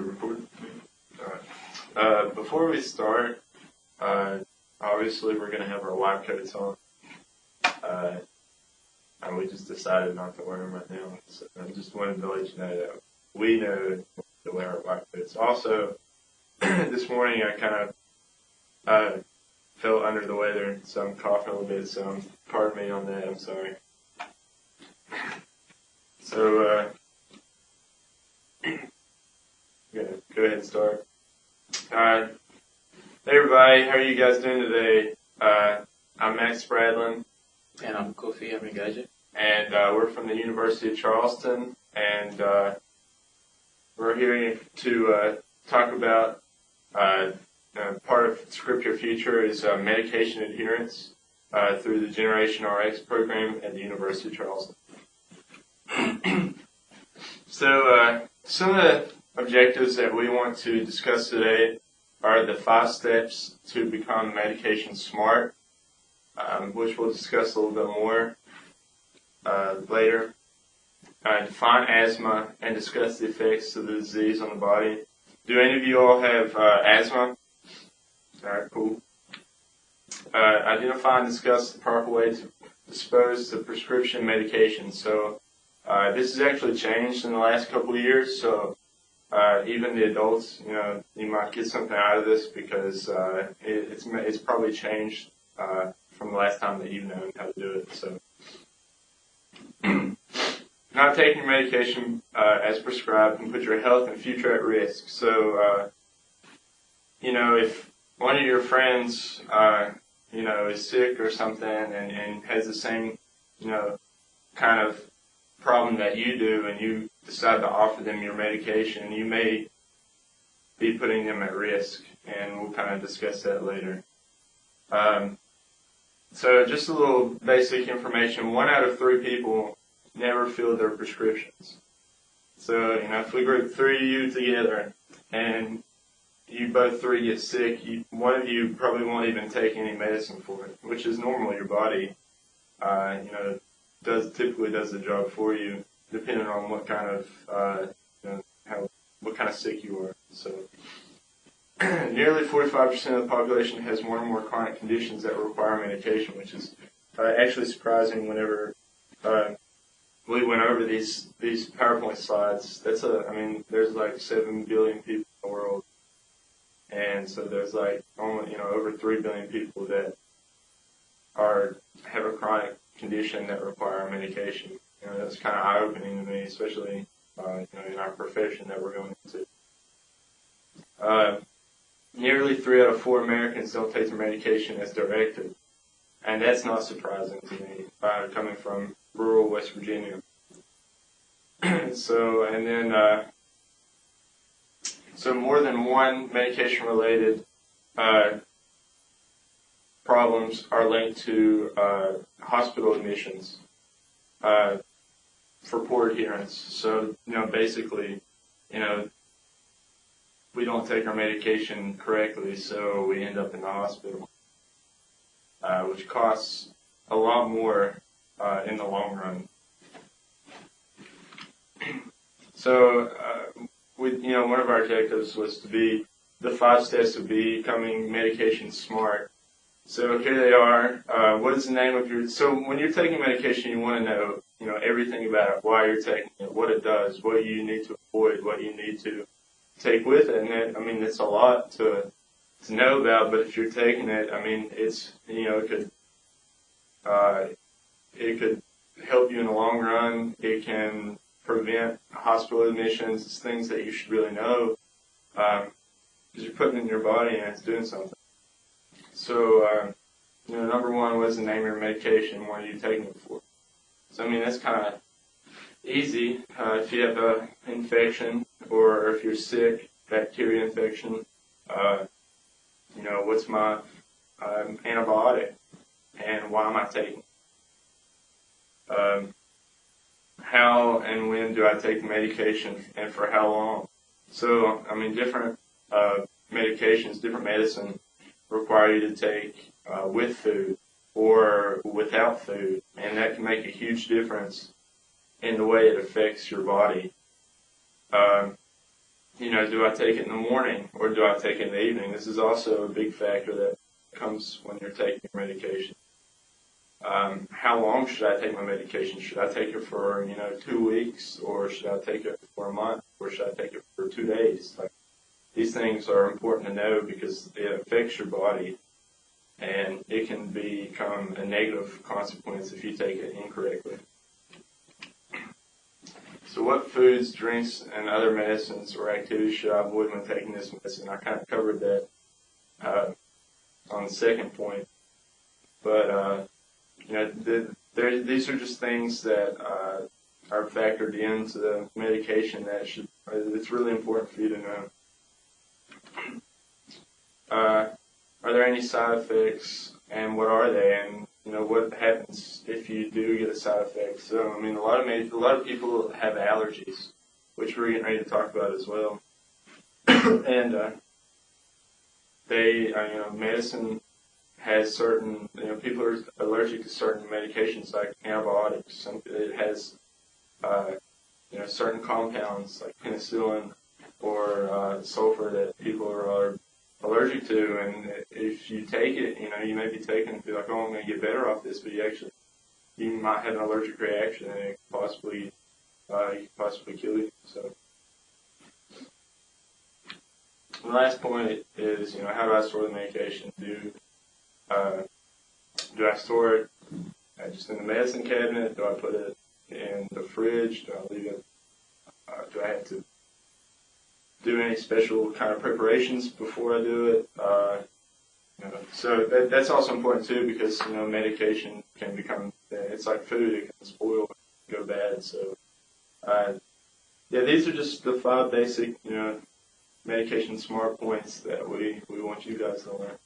recording? Before we start, obviously we're going to have our lab coats on. And we just decided not to wear them right now. So I just wanted to let you know that we know to wear our lab coats. Also, this morning I kind of felt under the weather, so I'm coughing a little bit, so pardon me on that, I'm sorry. So, go ahead and start. Hey everybody, how are you guys doing today? I'm Max Spradlin. And I'm Kofi Amigaje. And we're from the University of Charleston, and we're here to talk about part of ScriptYourFuture is medication adherence through the GxRx program at the University of Charleston. So some of the objectives that we want to discuss today are the 5 steps to become medication smart, which we'll discuss a little bit more later. Define asthma and discuss the effects of the disease on the body. Do any of you all have asthma? Alright, cool. Identify and discuss the proper way to dispose of prescription medication. So this has actually changed in the last couple of years, so even the adults, you might get something out of this because it's probably changed from the last time that you've known how to do it. So, not taking your medication as prescribed can put your health and future at risk. So, if one of your friends, is sick or something and has the same, kind of problem that you do, and you decide to offer them your medication, you may be putting them at risk, and we'll kind of discuss that later. So just a little basic information. 1 out of 3 people never fill their prescriptions. So, if we group 3 of you together and you both 3 get sick, one of you probably won't even take any medicine for it, which is normal. Your body, typically does the job for you, depending on what kind of, what kind of sick you are. So, nearly 45% of the population has one or more chronic conditions that require medication, which is actually surprising. Whenever we went over these PowerPoint slides, there's like 7 billion people in the world, and so there's like almost, over 3 billion people that have a chronic condition that require medication. That's kind of eye-opening to me, especially in our profession that we're going into. Nearly 3 out of 4 Americans don't take their medication as directed, and that's not surprising to me, coming from rural West Virginia. So more than one medication-related problems are linked to hospital admissions for poor adherence. So, basically, we don't take our medication correctly, so we end up in the hospital, which costs a lot more in the long run. So, one of our objectives was to be the 5 steps of becoming medication smart. So here they are. What is the name of your? So when you're taking medication, you want to know, everything about it, why you're taking it, what it does, what you need to avoid, what you need to take with it. And it's a lot to know about. But if you're taking it, it's it could help you in the long run. It can prevent hospital admissions. It's things that you should really know because you're putting it in your body and it's doing something. So, number 1 was the name of your medication. What are you taking it for? So, that's kind of easy. If you have an infection or if you're sick, bacteria infection, what's my antibiotic and why am I taking it? How and when do I take the medication and for how long? So, different medications, different medicine require you to take with food or without food, and that can make a huge difference in the way it affects your body. do I take it in the morning or do I take it in the evening? This is also a big factor that comes when you're taking your medication. How long should I take my medication? Should I take it for, 2 weeks, or should I take it for a month, or should I take it for 2 days? Like, these things are important to know because it affects your body, and it can become a negative consequence if you take it incorrectly. So what foods, drinks, and other medicines or activities should I avoid when taking this medicine? I kind of covered that on the second point. But, these are just things that are factored into the medication that it's really important for you to know. Are there any side effects, and what are they, and what happens if you do get a side effect? So, a lot of people have allergies, which we're getting ready to talk about as well. And medicine has certain, people are allergic to certain medications like antibiotics. It has, certain compounds like penicillin or sulfur that people are allergic to, and if you take it, you may be taking it and be like, oh, I'm going to get better off this, but you might have an allergic reaction, and it could possibly kill you. So the last point is, how do I store the medication? Do I store it just in the medicine cabinet? Do I put it in the fridge? Do I leave it? Do I have to do any special kind of preparations before I do it? So that's also important too, because medication can become, it's like food, it can spoil, go bad. So these are just the 5 basic medication smart points that we want you guys to learn.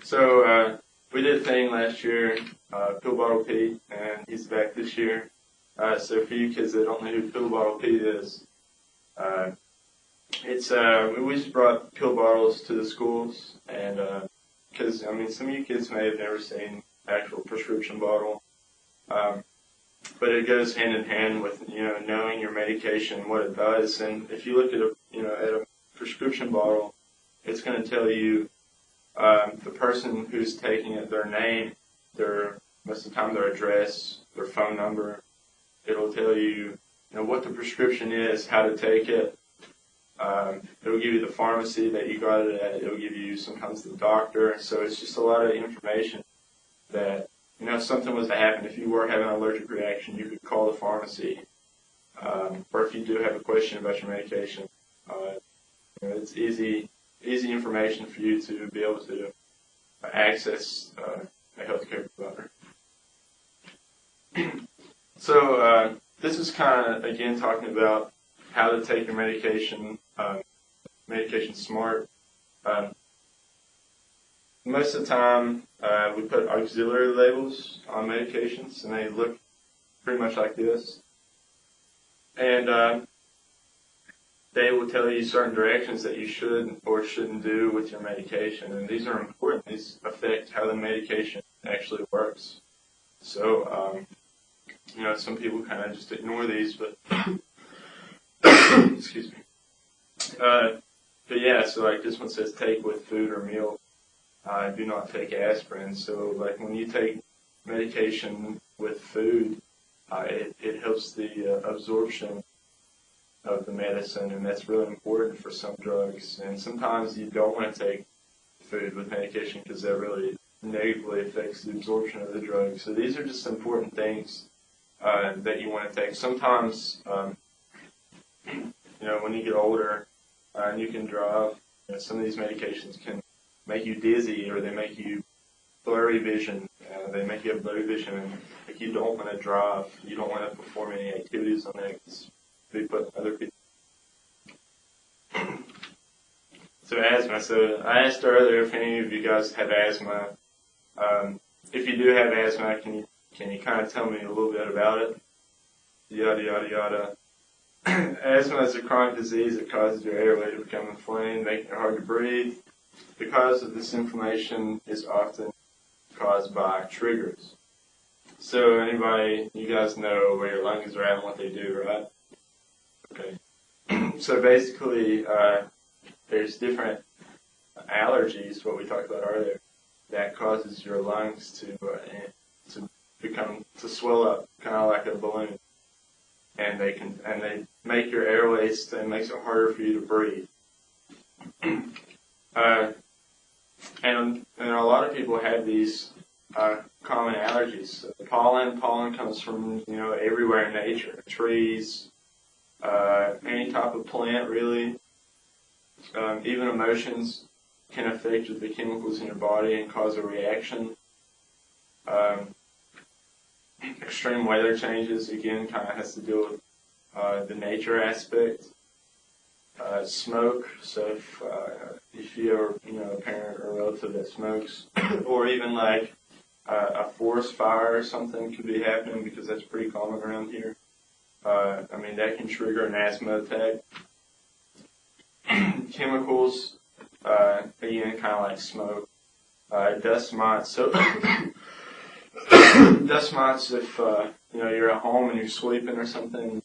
So we did a thing last year, Pill Bottle Pete, and he's back this year. So for you kids that don't know who Pill Bottle Pete is, we just brought pill bottles to the schools, and because some of you kids may have never seen actual prescription bottle, but it goes hand in hand with knowing your medication, what it does. And if you look at a prescription bottle, it's going to tell you the person who's taking it, their name, most of the time their address, their phone number. It'll tell you what the prescription is, how to take it. It'll give you the pharmacy that you got it at. It'll give you sometimes the doctor. So it's just a lot of information that, if something was to happen, if you were having an allergic reaction, you could call the pharmacy. Or if you do have a question about your medication, it's easy information for you to be able to access a healthcare provider. So this is kind of, again, talking about how to take your medication, medication smart. Most of the time, we put auxiliary labels on medications, and they look pretty much like this. And they will tell you certain directions that you should or shouldn't do with your medication, and these are important. These affect how the medication actually works. So, some people kind of just ignore these, but excuse me. But yeah, so like this one says, take with food or meal. Do not take aspirin. So like when you take medication with food, it helps the absorption of the medicine, and that's really important for some drugs. And sometimes you don't want to take food with medication because that really negatively affects the absorption of the drug. So these are just important things that you want to take. Sometimes, when you get older and you can drive, some of these medications can make you dizzy, or they make you blurry vision. They make you have blurry vision, and like you don't want to drive. You don't want to perform any activities on that because they put other people. So asthma. So I asked earlier if any of you guys have asthma. If you do have asthma, can you kind of tell me a little bit about it? Yada, yada, yada. Asthma is a chronic disease that causes your airway to become inflamed, making it hard to breathe. The cause of this inflammation is often caused by triggers. So you guys know where your lungs are at and what they do, right? Okay. So basically, there's different allergies, what we talked about earlier, that causes your lungs to swell up, kind of like a balloon, and they make your airways, it makes it harder for you to breathe. And a lot of people have these common allergies. So pollen comes from everywhere in nature, trees, any type of plant really. Even emotions can affect the chemicals in your body and cause a reaction. Extreme weather changes, again, kind of has to do with the nature aspect. Smoke, so if you're a parent or a relative that smokes, or even like a forest fire or something could be happening, because that's pretty common around here. That can trigger an asthma attack. Chemicals, again, kind of like smoke. Dust mites. So dust mites, if you're at home and you're sleeping or something's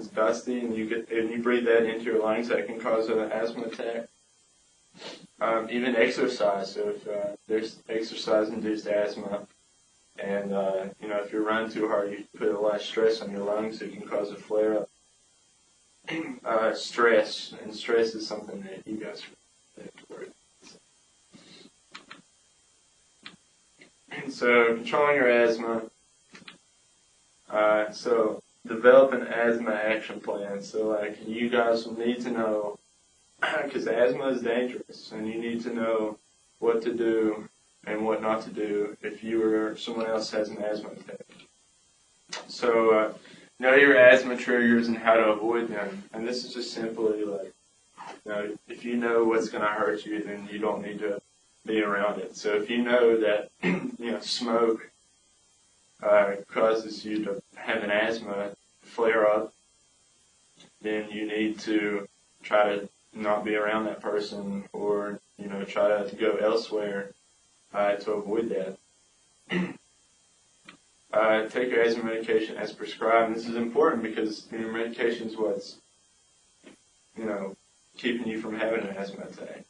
dusty and you breathe that into your lungs, that can cause an asthma attack. Even exercise. So if there's exercise-induced asthma, and if you run too hard, you put a lot of stress on your lungs, it can cause a flare-up. Stress is something that you guys have to worry about. So controlling your asthma. So develop an asthma action plan. So you guys will need to know, because asthma is dangerous, and you need to know what to do and what not to do if you or someone else has an asthma attack. So know your asthma triggers and how to avoid them. And this is just simply if you know what's going to hurt you, then you don't need to be around it. So if you know that smoke causes you to have an asthma flare up, then you need to try to not be around that person, or try to go elsewhere to avoid that. Take your asthma medication as prescribed. And this is important because your medication is what's keeping you from having an asthma attack.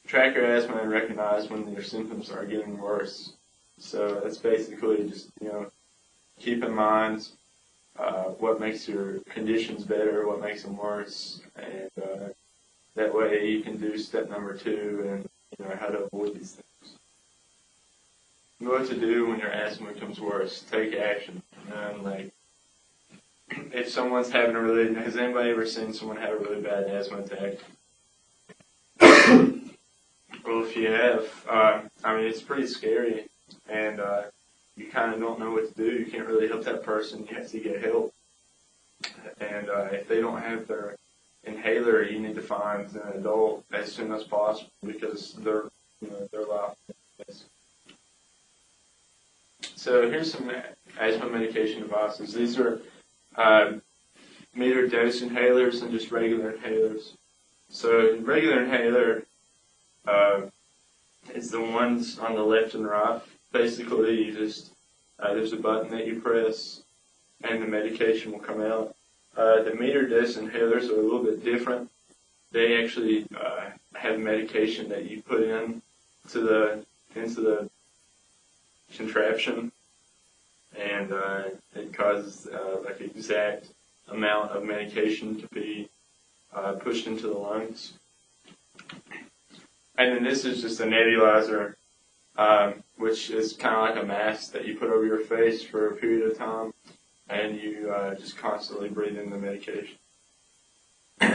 Track your asthma and recognize when your symptoms are getting worse. So that's basically just keep in mind what makes your conditions better, what makes them worse, and that way you can do step number 2 and how to avoid these things. Know what to do when your asthma becomes worse. Take action. If someone's having has anybody ever seen someone have a really bad asthma attack? Well, if you have, it's pretty scary, and you kind of don't know what to do. You can't really help that person. You have to get help. And if they don't have their inhaler, you need to find an adult as soon as possible, because they're liable. So here's some asthma medication devices. These are meter dose inhalers and just regular inhalers. So regular inhaler is the ones on the left and right. Basically, you just there's a button that you press, and the medication will come out. The meter dose inhalers are a little bit different. They actually have medication that you put into the contraption, and it causes exact amount of medication to be pushed into the lungs. And then this is just a nebulizer, which is kind of like a mask that you put over your face for a period of time, and you just constantly breathe in the medication.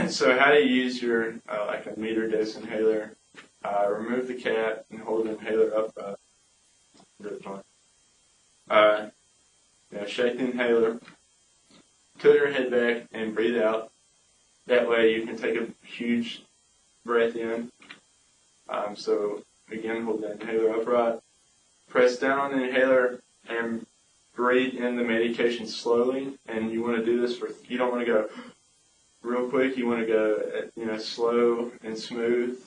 So how to use your a meter dose inhaler? Remove the cap and hold the inhaler up. Shake the inhaler, tilt your head back, and breathe out. That way you can take a huge breath in. So again, hold the inhaler upright. Press down on the inhaler and breathe in the medication slowly. And you want to do this you don't want to go real quick. You want to go slow and smooth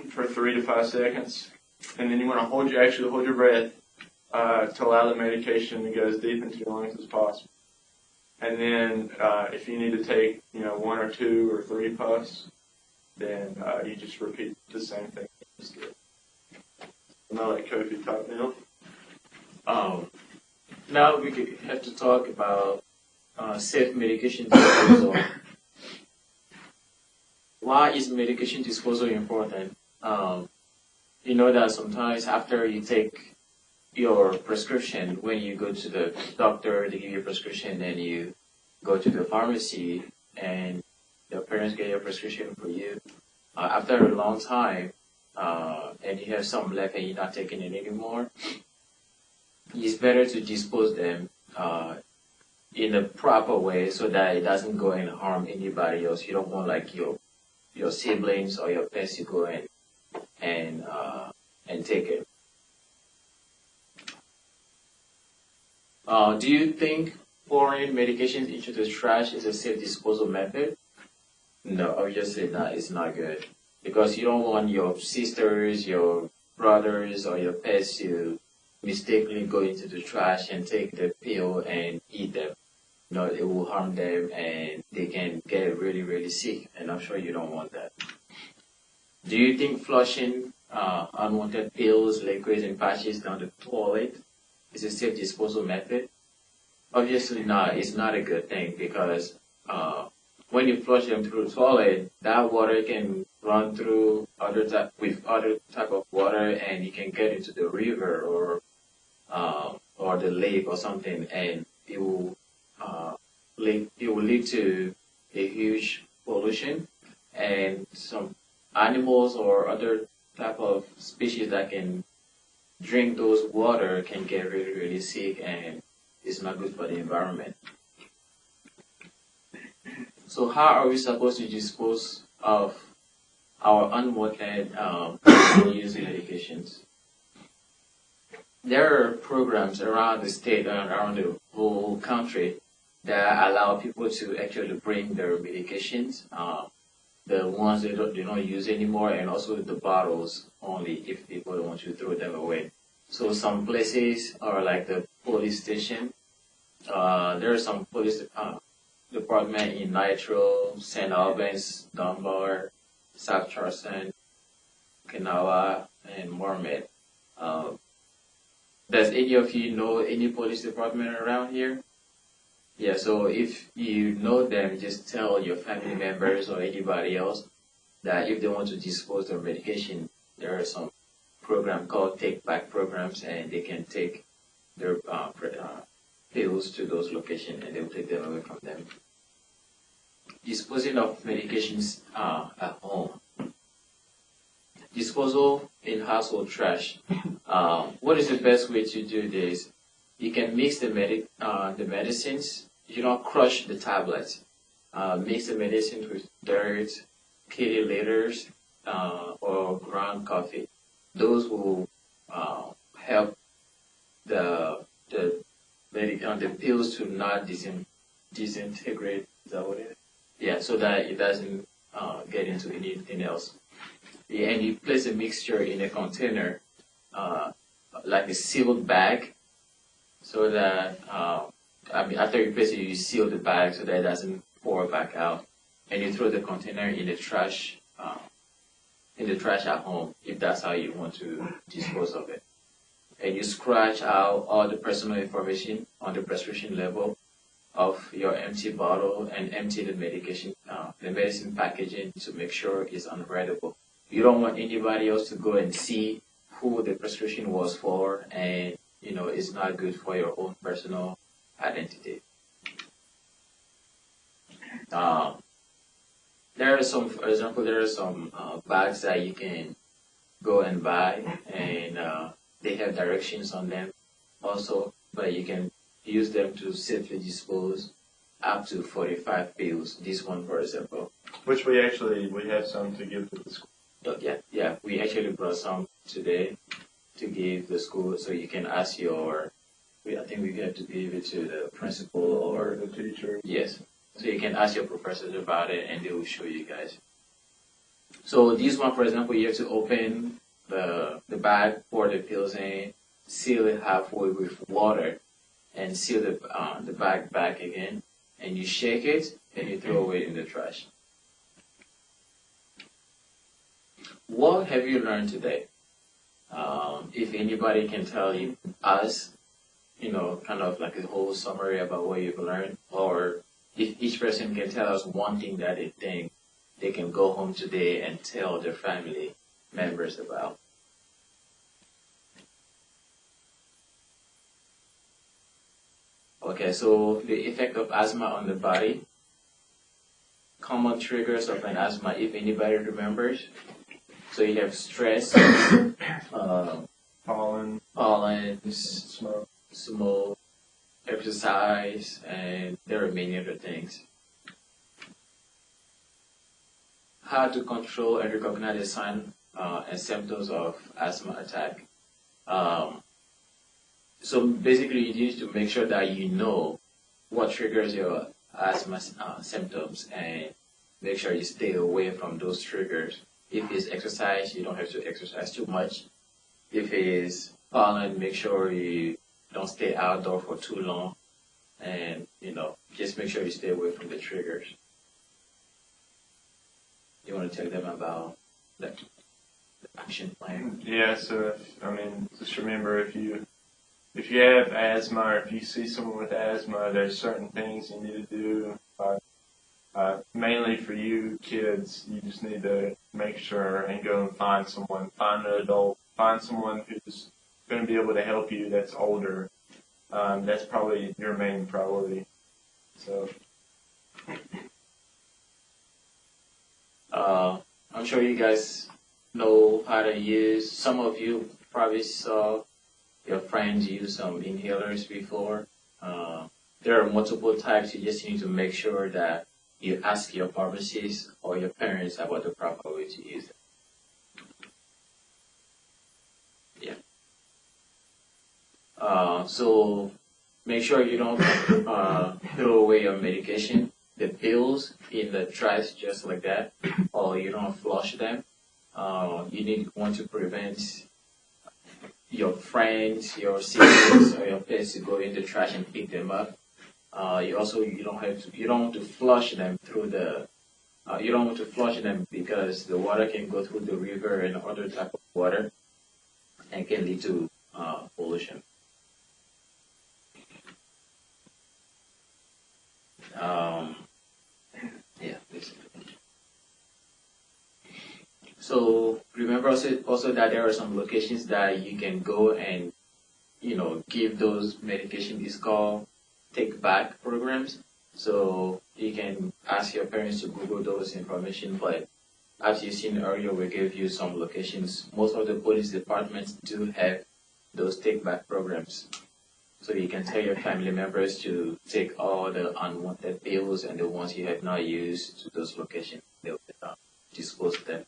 for 3 to 5 seconds. And then you want to hold your breath to allow the medication to go as deep into your lungs as possible. And then if you need to take, 1 or 2 or 3 puffs, then you just repeat the same thing. Am I like Kofi talk now? Now we have to talk about safe medication disposal. Why is medication disposal important? You know that sometimes after you take your prescription, when you go to the doctor, they give you a prescription, and you go to the pharmacy, and your parents get your prescription for you. After a long time, and you have some left and you're not taking it anymore, it's better to dispose them in a proper way so that it doesn't go and harm anybody else. You don't want like your siblings or your pets to go and take it. Do you think pouring medications into the trash is a safe disposal method? No, obviously not. It's not good because you don't want your sisters, your brothers, or your pets to mistakenly go into the trash and take the pill and eat them. No, it will harm them and they can get really, really sick. And I'm sure you don't want that. Do you think flushing unwanted pills, liquids, and patches down the toilet is a safe disposal method? Obviously not. It's not a good thing because when you flush them through the toilet, that water can run through other type of water, and you can get into the river or the lake or something, and it will lead to a huge pollution, and some animals or other type of species that can drink those water can get really, really sick, and it's not good for the environment. So how are we supposed to dispose of our unwanted use medications? There are programs around the state and around the whole country that allow people to actually bring their medications, the ones they don't use anymore, and also the bottles only if people don't want to throw them away. So some places are like the police station. There are some police department in Nitro, St. Albans, Dunbar, South Charleston, Kanawha, and Marmot. Does any of you know any police department around here? Yeah, so if you know them, just tell your family members or anybody else that if they want to dispose their medication, there are some program called take back programs, and they can take their pills to those locations and they'll take them away from them. Disposing of medications at home. Disposal in household trash. What is the best way to do this? You can mix the medicines. You don't crush the tablets. Mix the medicines with dirt, kitty litters, or ground coffee. Those will help the pills to not disintegrate. Is that what it is? Yeah, so that it doesn't get into anything else. Yeah, and you place a mixture in a container, like a sealed bag, so that after you place it, you seal the bag so that it doesn't pour back out, and you throw the container in the trash at home if that's how you want to dispose of it. And you scratch out all the personal information on the prescription label of your empty bottle and empty the medicine packaging to make sure it's unreadable. You don't want anybody else to go and see who the prescription was for, and it's not good for your own personal identity. There are some, for example, bags that you can go and buy, and they have directions on them also, but you can use them to safely dispose up to 45 pills. This one, for example. Which we have some to give to the school. Yeah, we actually brought some today to give the school, so you can ask I think we have to give it to the principal or the teacher. Yes, so you can ask your professors about it, and they will show you guys. So this one, for example, you have to open the bag, pour the pills in, seal it halfway with water, and seal the bag back again. and you shake it, and you throw it in the trash. What have you learned today? If anybody can tell us, kind of like a whole summary about what you've learned, or if each person can tell us one thing that they think they can go home today and tell their family members about. Okay, so the effect of asthma on the body. Common triggers of an asthma, if anybody remembers. So you have stress, Pollen, smoke, exercise, and there are many other things. How to control and recognize the signs and symptoms of asthma attack. So basically, you need to make sure that you know what triggers your asthma symptoms and make sure you stay away from those triggers. If it's exercise, you don't have to exercise too much. If it is pollen, make sure you don't stay outdoor for too long. And, just make sure you stay away from the triggers. You want to tell them about the action plan? Yeah, so just remember if you have asthma or if you see someone with asthma, there's certain things you need to do. Mainly for you kids, you just need to make sure and go and find an adult, find someone who's going to be able to help you that's older. That's probably your main priority. So. I'm sure you guys know how to use, some of you probably saw your friends use some inhalers before. There are multiple types. You just need to make sure that you ask your pharmacist or your parents about the proper way to use it. Yeah. So make sure you don't throw away your medication, the pills in the trash just like that, or you don't flush them. You want to prevent your friends, your siblings, or your pets to go in the trash and pick them up. You don't want to flush them through you don't want to flush them because the water can go through the river and other type of water and can lead to pollution. So remember also that there are some locations that you can go and give those medication. It's called take back programs. So you can ask your parents to Google those information. But as you've seen earlier, we gave you some locations. Most of the police departments do have those take back programs. So you can tell your family members to take all the unwanted pills and the ones you have not used to those locations. They'll dispose of them.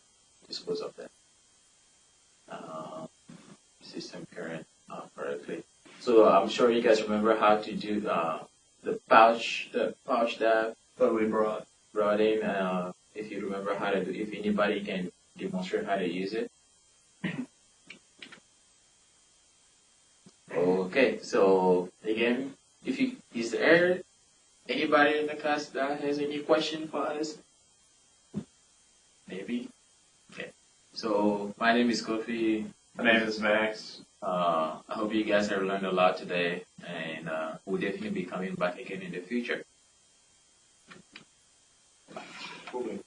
System current correctly. So I'm sure you guys remember how to do the pouch that we brought in. If you remember how to do, if anybody can demonstrate how to use it. Okay, so again, is there anybody in the class that has any question for us? Maybe. Okay. So my name is Kofi. My name is Max. I hope you guys have learned a lot today, and we'll definitely be coming back again in the future. Cool.